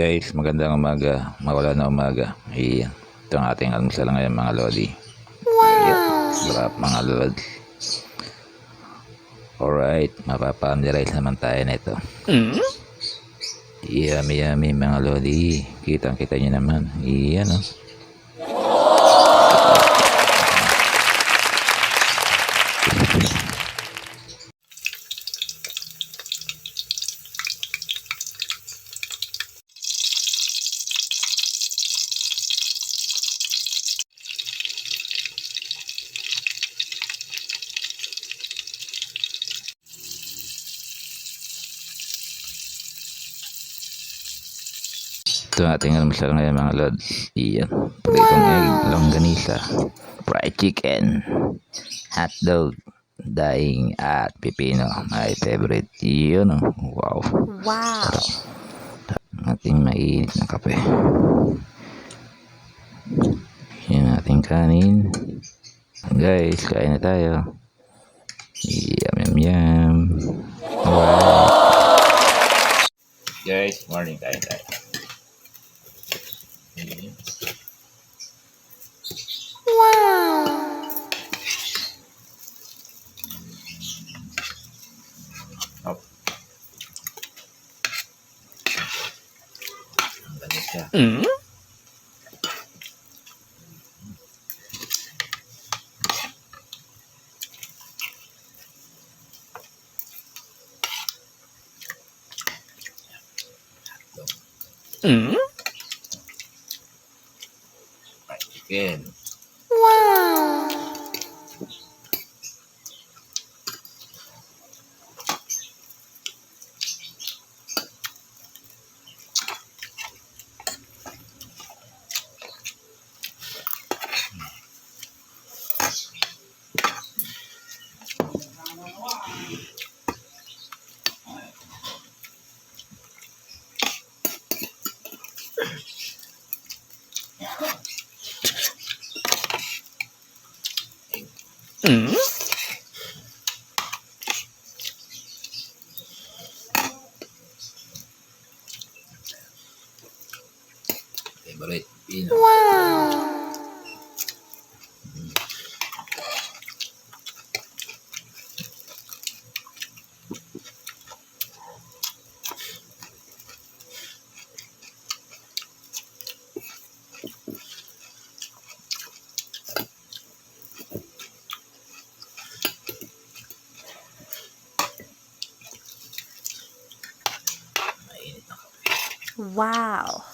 Guys, magandang umaga, mawala na umaga. Ayan, ito ang ating almusal ngayon mga lodi. Wow! Sarap mga lodi. Alright, mapapamdirize naman tayo nito. Yummy yummy mga lodi. Kitang kita nyo naman. Iyan o. Ito ang ating almusal ngayon mga lods. Iyan. Pritong egg, longganisa, fried chicken, hotdog, daing at pipino. My favorite. Iyon o. Wow. Wow. Ating mainit na kape. Yan ating kanin. Guys, kain na tayo. Yum yum yum. Wow. Guys, morning kain tayo. Wow. Up. Ang galit siya. Fried chicken. Wow. Favorite pino. Wow. Mainit na kape. Wow.